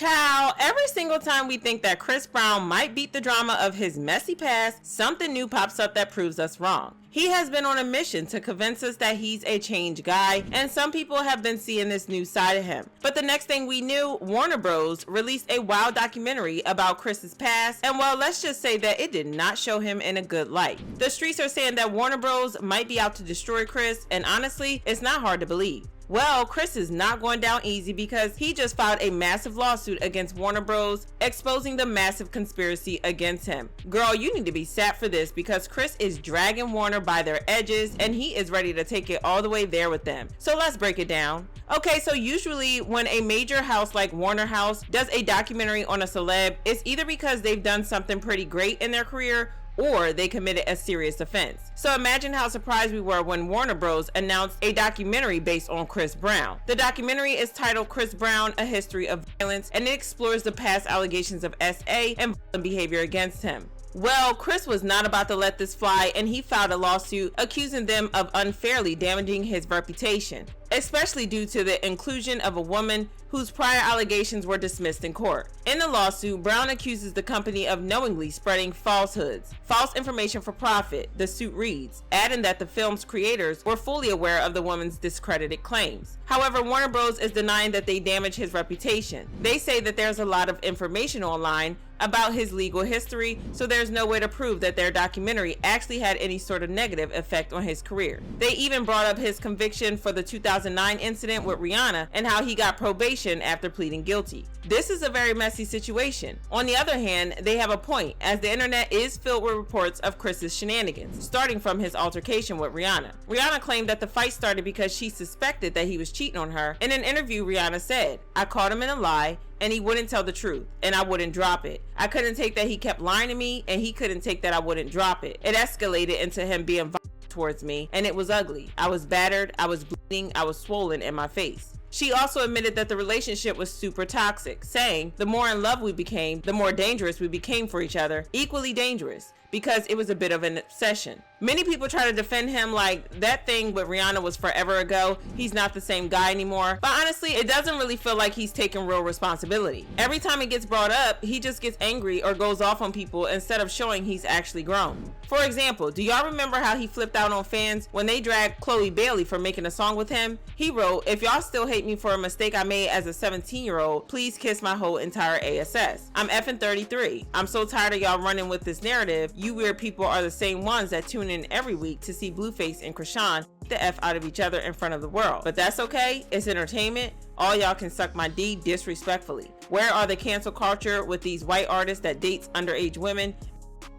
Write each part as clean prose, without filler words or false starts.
Child, every single time we think that Chris Brown might beat the drama of his messy past, something new pops up that proves us wrong. He has been on a mission to convince us that he's a changed guy, and some people have been seeing this new side of him. But the next thing we knew, Warner Bros. Released a wild documentary about Chris's past, and well, let's just say that it did not show him in a good light. The streets are saying that Warner Bros. Might be out to destroy Chris, and honestly, it's not hard to believe. Well, Chris is not going down easy because he just filed a massive lawsuit against Warner Bros. Exposing the massive conspiracy against him. Girl, you need to be sat for this because Chris is dragging Warner by their edges and he is ready to take it all the way there with them. So let's break it down. Okay, so usually when a major house like Warner House does a documentary on a celeb, it's either because they've done something pretty great in their career or they committed a serious offense. So imagine how surprised we were when Warner Bros. Announced a documentary based on Chris Brown. The documentary is titled Chris Brown, A History of Violence, and it explores the past allegations of SA and violent behavior against him. Well, Chris was not about to let this fly and he filed a lawsuit accusing them of unfairly damaging his reputation, especially due to the inclusion of a woman whose prior allegations were dismissed in court. In the lawsuit, Brown accuses the company of knowingly spreading falsehoods, false information for profit, the suit reads, adding that the film's creators were fully aware of the woman's discredited claims. However, Warner Bros. Is denying that they damaged his reputation. They say that there's a lot of information online about his legal history, so there's no way to prove that their documentary actually had any sort of negative effect on his career. They even brought up his conviction for the 2009 incident with Rihanna and how he got probation after pleading guilty. This is a very messy situation. On the other hand, they have a point, as the internet is filled with reports of Chris's shenanigans, starting from his altercation with Rihanna. Rihanna claimed that the fight started because she suspected that he was cheating on her. In an interview, Rihanna said, "I caught him in a lie, and he wouldn't tell the truth, and I wouldn't drop it. I couldn't take that he kept lying to me, and he couldn't take that I wouldn't drop it. It escalated into him being violent towards me, and it was ugly. I was battered, I was bleeding, I was swollen in my face." She also admitted that the relationship was super toxic, saying, "The more in love we became, the more dangerous we became for each other, equally dangerous, because it was a bit of an obsession." Many people try to defend him like that thing with Rihanna was forever ago. He's not the same guy anymore. But honestly, it doesn't really feel like he's taking real responsibility. Every time it gets brought up, he just gets angry or goes off on people instead of showing he's actually grown. For example, do y'all remember how he flipped out on fans when they dragged Chloe Bailey for making a song with him? He wrote, "If y'all still hate me for a mistake I made as a 17-year-old, please kiss my whole entire ASS. I'm effing 33. I'm so tired of y'all running with this narrative. You weird people are the same ones that tune in every week to see Blueface and Krishan the F out of each other in front of the world. But that's okay. It's entertainment. All y'all can suck my D disrespectfully. Where are the cancel culture with these white artists that dates underage women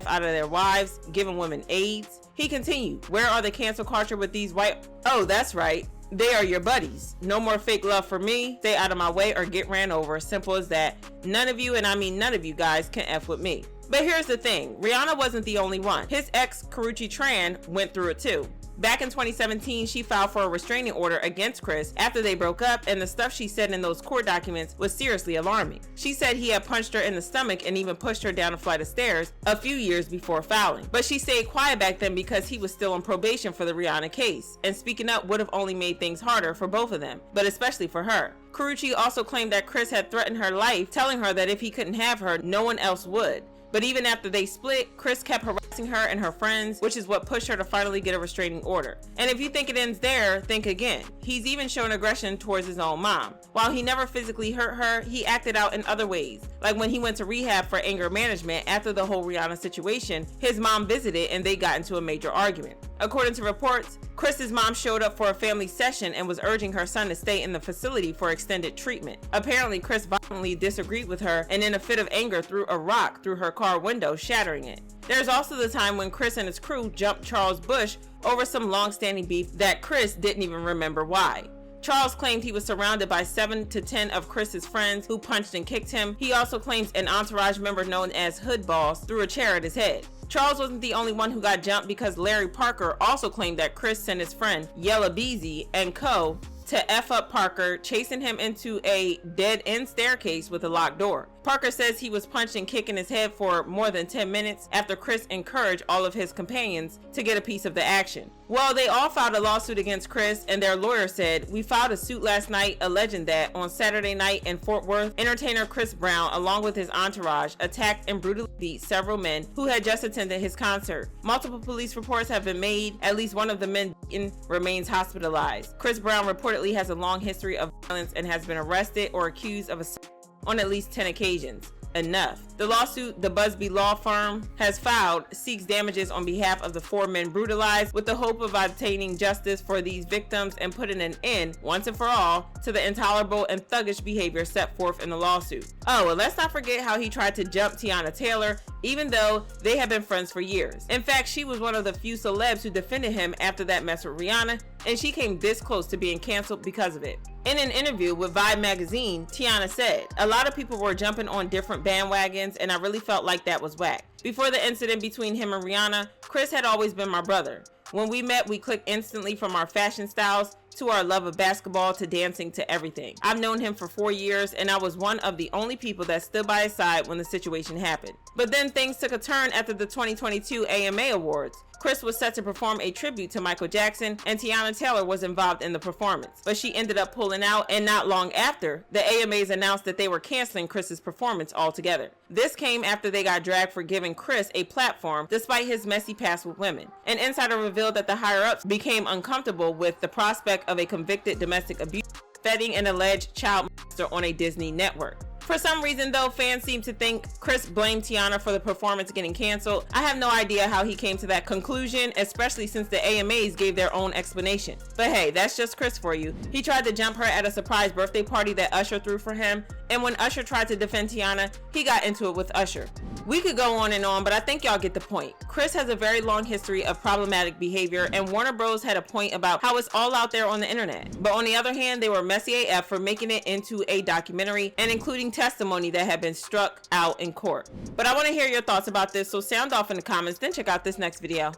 out of their wives, giving women AIDS?" He continued, "Where are the cancel culture with these white..." Oh, that's right. They are your buddies. No more fake love for me. Stay out of my way or get ran over. Simple as that. None of you, and I mean none of you guys, can F with me. But here's the thing. Rihanna wasn't the only one. His ex, Karrueche Tran, went through it too. Back in 2017, she filed for a restraining order against Chris after they broke up, and the stuff she said in those court documents was seriously alarming. She said he had punched her in the stomach and even pushed her down a flight of stairs a few years before filing. But she stayed quiet back then because he was still on probation for the Rihanna case, and speaking up would have only made things harder for both of them, but especially for her. Karrueche also claimed that Chris had threatened her life, telling her that if he couldn't have her, no one else would. But even after they split, Chris kept harassing her and her friends, which is what pushed her to finally get a restraining order. And if you think it ends there, think again. He's even shown aggression towards his own mom. While he never physically hurt her, he acted out in other ways. Like when he went to rehab for anger management after the whole Rihanna situation, his mom visited and they got into a major argument. According to reports, Chris's mom showed up for a family session and was urging her son to stay in the facility for extended treatment. Apparently, Chris violently disagreed with her and in a fit of anger threw a rock through her car window, shattering it. There's also the time when Chris and his crew jumped Charles Bush over some long-standing beef that Chris didn't even remember why. Charles claimed he was surrounded by 7 to 10 of Chris's friends who punched and kicked him. He also claims an entourage member known as Hood Boss threw a chair at his head. Charles wasn't the only one who got jumped because Larry Parker also claimed that Chris sent his friend Yella Beezy and co to F up Parker, chasing him into a dead-end staircase with a locked door. Parker says he was punched and kicked in his head for more than 10 minutes after Chris encouraged all of his companions to get a piece of the action. Well, they all filed a lawsuit against Chris, and their lawyer said, "We filed a suit last night alleging that on Saturday night in Fort Worth, entertainer Chris Brown, along with his entourage, attacked and brutally beat several men who had just attended his concert. Multiple police reports have been made. At least one of the men beaten remains hospitalized. Chris Brown reportedly has a long history of violence and has been arrested or accused of assault on at least 10 occasions. Enough." The lawsuit the Busby law firm has filed seeks damages on behalf of the 4 men brutalized, with the hope of obtaining justice for these victims and putting an end, once and for all, to the intolerable and thuggish behavior set forth in the lawsuit. Oh, and let's not forget how he tried to jump Teyana Taylor, even though they have been friends for years. In fact, she was one of the few celebs who defended him after that mess with Rihanna, and she came this close to being canceled because of it. In an interview with Vibe magazine, Teyana said, "A lot of people were jumping on different bandwagons, and I really felt like that was whack. Before the incident between him and Rihanna, Chris had always been my brother. When we met, we clicked instantly, from our fashion styles to our love of basketball to dancing to everything. I've known him for 4 years, and I was one of the only people that stood by his side when the situation happened." But then things took a turn after the 2022 AMA Awards. Chris was set to perform a tribute to Michael Jackson, and Teyana Taylor was involved in the performance, but she ended up pulling out, and not long after, the AMAs announced that they were canceling Chris's performance altogether. This came after they got dragged for giving Chris a platform despite his messy past with women. An insider revealed that the higher-ups became uncomfortable with the prospect of a convicted domestic abuse feting an alleged child molester on a Disney network. For some reason though, fans seem to think Chris blamed Teyana for the performance getting canceled. I have no idea how he came to that conclusion, especially since the AMAs gave their own explanation. But hey, that's just Chris for you. He tried to jump her at a surprise birthday party that Usher threw for him, and when Usher tried to defend Teyana, he got into it with Usher. We could go on and on, but I think y'all get the point. Chris has a very long history of problematic behavior, and Warner Bros had a point about how it's all out there on the internet. But on the other hand, they were messy AF for making it into a documentary and including testimony that had been struck out in court. But I want to hear your thoughts about this, so sound off in the comments, then check out this next video.